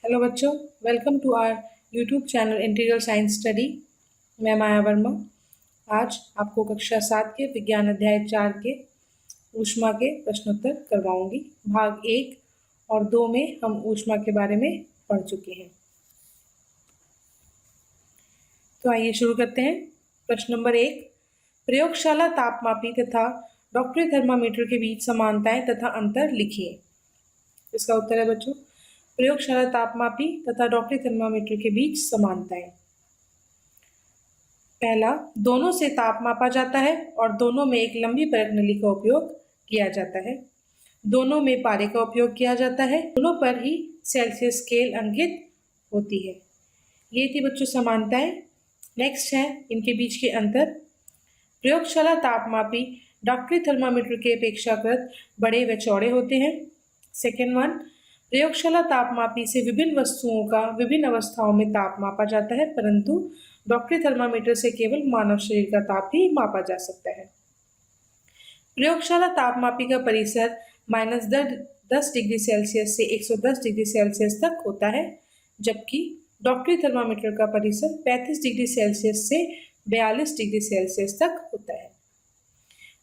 Hello बच्चों, welcome to our YouTube channel integral science study. मैं माया वर्मा आज आपको कक्षा 7 के विज्ञान अध्याय 4 के ऊष्मा के प्रश्नोत्तर करवाऊंगी। भाग 1 और 2 में हम ऊष्मा के बारे में पढ़ चुके हैं। तो आइए शुरू करते हैं। प्रश्न नंबर 1, प्रयोगशाला तापमापी तथा डॉक्टरी थर्मामीटर के बीच समानताएं तथा अंतर लिखिए। इसका उत्तर है बच्चों, प्रयोगशाला तापमापी तथा डॉक्टरी थर्मामीटर के बीच समानताएं। पहला, दोनों से ताप मापा जाता है और दोनों में एक लंबी परख नली का उपयोग किया जाता है। दोनों में पारे का उपयोग किया जाता है। दोनों पर ही सेल्सियस स्केल अंकित होती है। ये थी बच्चों समानताएं। नेक्स्ट है इनके बीच के अंतर। प्रयोगशाला तापमापी डॉक्टरी थर्मामीटर के अपेक्षाकृत बड़े व चौड़े होते हैं। सेकेंड वन, प्रयोगशाला तापमापी से विभिन्न वस्तुओं का विभिन्न अवस्थाओं में ताप मापा जाता है, परंतु डॉक्टरी थर्मामीटर से केवल मानव शरीर का ताप ही मापा जा सकता है। प्रयोगशाला तापमापी का परिसर -10 डिग्री सेल्सियस से 110 डिग्री सेल्सियस तक होता है, जबकि डॉक्टरी थर्मामीटर का परिसर 35 डिग्री सेल्सियस से 42 डिग्री सेल्सियस तक होता है।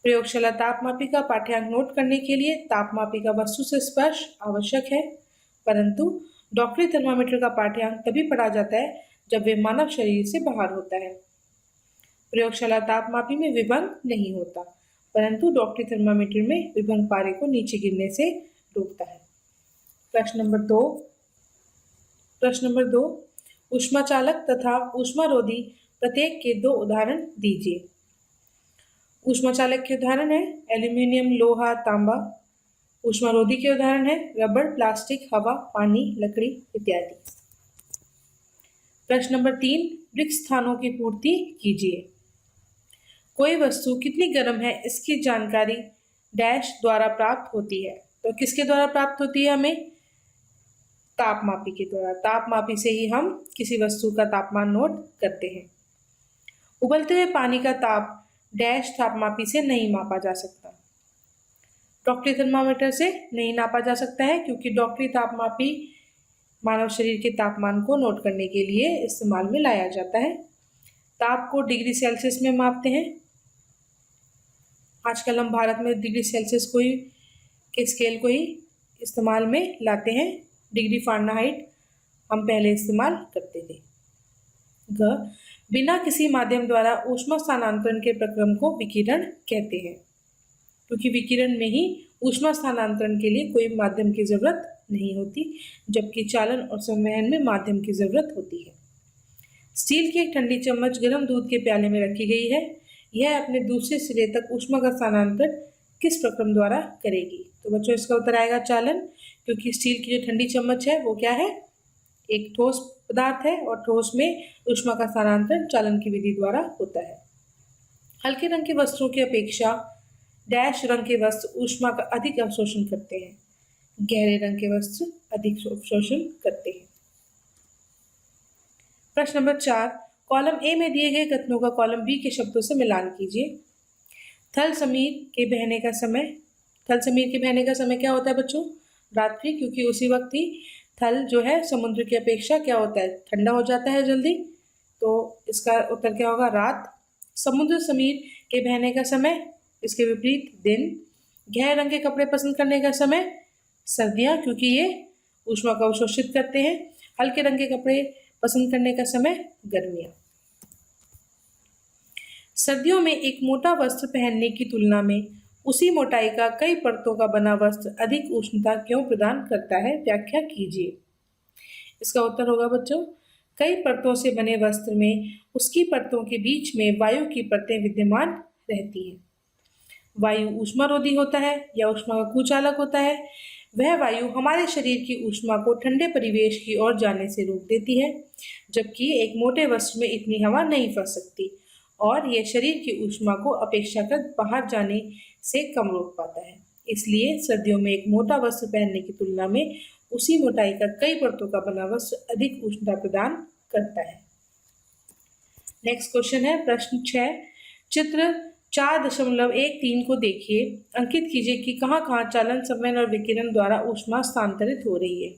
प्रयोगशाला तापमापी का पाठ्यांक नोट करने के लिए तापमापी का वस्तु से स्पर्श आवश्यक है, परंतु डॉक्टरी थर्मामीटर का पाठ्यांक तभी पढ़ा जाता है जब वे मानव शरीर से बाहर होता है। प्रयोगशाला तापमापी में विभंग नहीं होता, परंतु डॉक्टरी थर्मामीटर में विभंग पारे को नीचे गिरने से रोकता है। प्रश्न नंबर दो, ऊष्माचालक तथा ऊष्मारोधी प्रत्येक के 2 उदाहरण दीजिए। ऊष्माचालक के उदाहरण है एल्यूमिनियम, लोहा, तांबा। ऊष्मारोधी के उदाहरण है रबड़, प्लास्टिक, हवा, पानी, लकड़ी इत्यादि। प्रश्न नंबर 3, रिक्त स्थानों की पूर्ति कीजिए। कोई वस्तु कितनी गर्म है इसकी जानकारी डैश द्वारा प्राप्त होती है। तो किसके द्वारा प्राप्त होती है? हमें तापमापी के द्वारा। तापमापी से ही हम किसी वस्तु का तापमान नोट करते हैं। उबलते हुए पानी का ताप डैश तापमापी से नहीं मापा जा सकता। डॉक्टरी थर्मामीटर से नहीं नापा जा सकता है, क्योंकि डॉक्टरी तापमापी मानव शरीर के तापमान को नोट करने के लिए इस्तेमाल में लाया जाता है। ताप को डिग्री सेल्सियस में मापते हैं। आजकल हम भारत में डिग्री सेल्सियस को ही के स्केल को ही इस्तेमाल में लाते हैं। डिग्री फ़ारेनहाइट हम पहले इस्तेमाल करते थे। बिना किसी माध्यम द्वारा ऊष्मा स्थानांतरण के प्रक्रम को विकिरण कहते हैं, क्योंकि विकिरण में ही ऊष्मा स्थानांतरण के लिए कोई माध्यम की जरूरत नहीं होती, जबकि चालन और संवहन में माध्यम की जरूरत होती है। स्टील की एक ठंडी चम्मच गर्म दूध के प्याले में रखी गई है। यह अपने दूसरे सिरे तक ऊष्मा का स्थानांतरण किस प्रक्रम द्वारा करेगी? तो बच्चों इसका उत्तर आएगा चालन, क्योंकि स्टील की जो ठंडी चम्मच है वो क्या है? एक ठोस पदार्थ है और ठोस में ऊष्मा का स्थानांतरण चालन की विधि द्वारा होता है। हल्के रंग की वस्तुओं की अपेक्षा डैश रंग के वस्त्र ऊष्मा का अधिक अवशोषण करते हैं। गहरे रंग के वस्त्र अधिक अवशोषण करते हैं। प्रश्न नंबर 4, कॉलम ए में दिए गए कथनों का कॉलम बी के शब्दों से मिलान कीजिए। थल समीर के बहने का समय क्या होता है बच्चों? रात्रि, क्योंकि उसी वक्त ही थल जो है समुद्र की अपेक्षा क्या होता है? ठंडा हो जाता है जल्दी। तो इसका उत्तर क्या होगा? रात। समुद्र समीर के बहने का समय, इसके विपरीत दिन। गहरे रंग के कपड़े पसंद करने का समय सर्दियाँ, क्योंकि ये ऊष्मा को अवशोषित करते हैं। हल्के रंग के कपड़े पसंद करने का समय गर्मियाँ। सर्दियों में एक मोटा वस्त्र पहनने की तुलना में उसी मोटाई का कई परतों का बना वस्त्र अधिक उष्णता क्यों प्रदान करता है? व्याख्या कीजिए। इसका उत्तर होगा बच्चों, कई परतों से बने वस्त्र में उसकी परतों के बीच में वायु की परतें विद्यमान रहती हैं। वायु ऊष्मारोधी होता है या ऊष्मा का कुचालक होता है। वह वायु हमारे शरीर की ऊष्मा को ठंडे परिवेश की ओर जाने से रोक देती है, जबकि एक मोटे वस्त्र में इतनी हवा नहीं फंस सकती और यह शरीर की ऊष्मा को अपेक्षाकृत बाहर जाने से कम रोक पाता है। इसलिए सर्दियों में एक मोटा वस्त्र पहनने की तुलना में उसी मोटाई का कई परतों का बना वस्त्र अधिक उष्णता प्रदान करता है। नेक्स्ट क्वेश्चन है प्रश्न 6, चित्र 4.13 को देखिए। अंकित कीजिए कि कहाँ कहाँ चालन, संवहन और विकिरण द्वारा ऊष्मा स्थानांतरित हो रही है।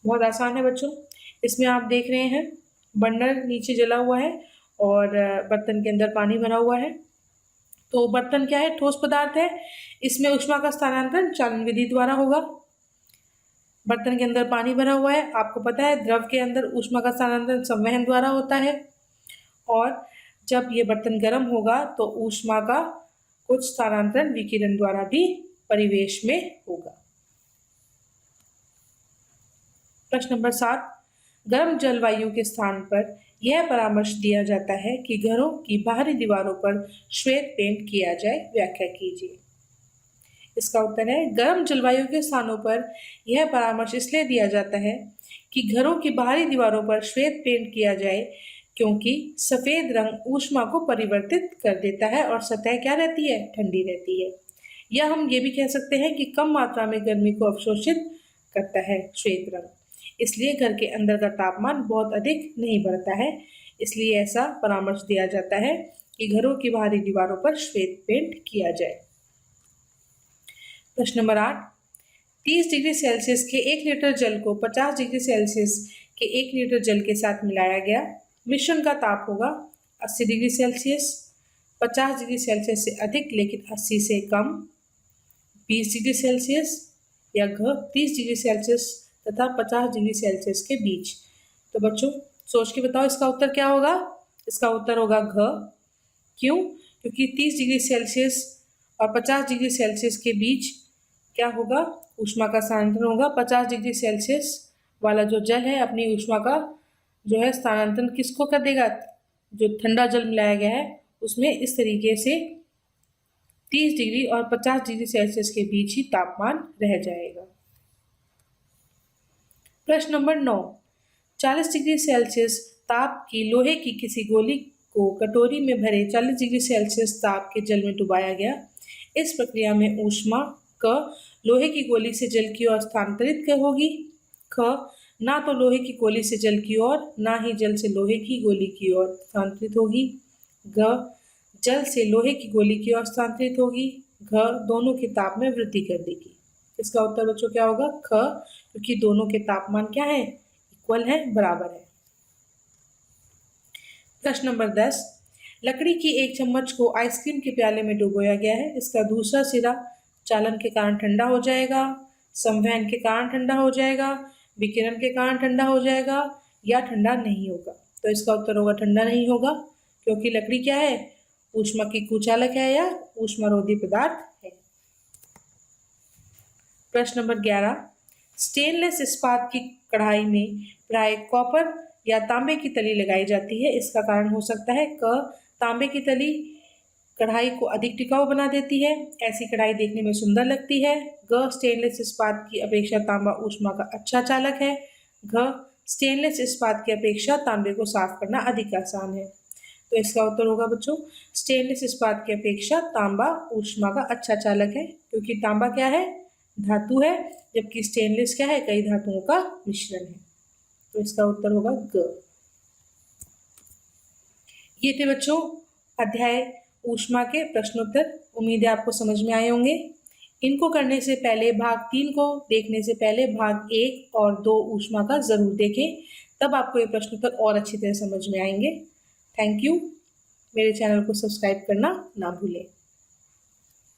बहुत आसान है बच्चों। इसमें आप देख रहे हैं बर्नर नीचे जला हुआ है और बर्तन के अंदर पानी भरा हुआ है। तो बर्तन क्या है? ठोस पदार्थ है। इसमें ऊष्मा का स्थानांतरण चालन विधि द्वारा होगा। बर्तन के अंदर पानी भरा हुआ है, आपको पता है द्रव के अंदर ऊष्मा का स्थानांतरण संवहन द्वारा होता है। और जब ये बर्तन गर्म होगा तो ऊष्मा का कुछ स्थानांतरण विकिरण द्वारा भी परिवेश में होगा। प्रश्न नंबर 7, गर्म जलवायु के स्थान पर यह परामर्श दिया जाता है कि घरों की बाहरी दीवारों पर श्वेत पेंट किया जाए। व्याख्या कीजिए। इसका उत्तर है गर्म जलवायु के स्थानों पर यह परामर्श इसलिए दिया जाता है कि घरों की बाहरी दीवारों पर श्वेत पेंट किया जाए, क्योंकि सफेद रंग ऊष्मा को परिवर्तित कर देता है और सतह क्या रहती है? ठंडी रहती है। या हम ये भी कह सकते हैं कि कम मात्रा में गर्मी को अवशोषित करता है श्वेत रंग, इसलिए घर के अंदर का तापमान बहुत अधिक नहीं बढ़ता है। इसलिए ऐसा परामर्श दिया जाता है कि घरों की बाहरी दीवारों पर श्वेत पेंट किया जाए। प्रश्न नंबर 8, 30 डिग्री सेल्सियस के 1 लीटर जल को 50 डिग्री सेल्सियस के 1 लीटर जल के साथ मिलाया गया। मिश्रण का ताप होगा 80 डिग्री सेल्सियस, 50 डिग्री सेल्सियस से अधिक लेकिन 80 से कम, 20 डिग्री सेल्सियस या घ 30 डिग्री सेल्सियस तथा 50 डिग्री सेल्सियस के बीच। तो बच्चों सोच के बताओ इसका उत्तर क्या होगा? इसका उत्तर होगा घ। क्यों? क्योंकि 30 डिग्री सेल्सियस और 50 डिग्री सेल्सियस के बीच क्या होगा? ऊष्मा का स्थानांतरण होगा। 50 डिग्री सेल्सियस वाला जो जल है अपनी ऊष्मा का जो है स्थानांतरण किसको कर देगा? जो ठंडा जल मिलाया गया है उसमें इस तरीके से 30 डिग्री और 50 डिग्री सेल्सियस के बीच ही तापमान रह जाएगा। प्रश्न नंबर 9, 40 डिग्री सेल्सियस ताप की लोहे की किसी गोली को कटोरी में भरे 40 डिग्री सेल्सियस ताप के जल में डुबाया गया। इस प्रक्रिया में ऊष्मा क लोहे की गोली से जल की ओर स्थानांतरित होगी। ख ना तो लोहे की गोली से जल की ओर, ना ही जल से लोहे की गोली की ओर स्थानांतरित होगी। ग जल से लोहे की गोली की ओर स्थानांतरित होगी। घ दोनों के ताप में वृद्धि कर देगी। इसका उत्तर बच्चों क्या होगा? ख, क्योंकि दोनों के तापमान क्या है? इक्वल है, बराबर है। प्रश्न नंबर 10, लकड़ी की एक चम्मच को आइसक्रीम के प्याले में डुबोया गया है। इसका दूसरा सिरा चालन के कारण ठंडा हो जाएगा, संवहन के कारण ठंडा हो जाएगा, विकिरण के कारण ठंडा हो जाएगा या ठंडा नहीं होगा। तो इसका उत्तर होगा ठंडा नहीं होगा, क्योंकि लकड़ी क्या है? ऊष्मा की कुचालक है या ऊष्मारोधी पदार्थ है। प्रश्न नंबर 11, स्टेनलेस इस्पात की कढ़ाई में प्राय कॉपर या तांबे की तली लगाई जाती है। इसका कारण हो सकता है क तांबे की तली कढ़ाई को अधिक टिकाऊ बना देती है, ऐसी कढ़ाई देखने में सुंदर लगती है। ग स्टेनलेस इस्पात की अपेक्षा तांबा ऊष्मा का अच्छा चालक है। घ स्टेनलेस इस्पात की अपेक्षा तांबे को साफ करना अधिक आसान है। तो इसका उत्तर होगा बच्चों स्टेनलेस इस्पात की अपेक्षा तांबा ऊष्मा का अच्छा चालक है, क्योंकि तांबा क्या है? धातु है, जबकि स्टेनलेस क्या है? कई धातुओं का मिश्रण है। तो इसका उत्तर होगा ग। ये थे बच्चों अध्याय ऊष्मा के प्रश्नोत्तर। उम्मीद है आपको समझ में आए होंगे। इनको करने से पहले भाग 3 को देखने से पहले भाग 1 और 2 ऊष्मा का जरूर देखें, तब आपको ये प्रश्नोत्तर और अच्छी तरह समझ में आएंगे। Thank you. मेरे चैनल को सब्सक्राइब करना ना भूलें।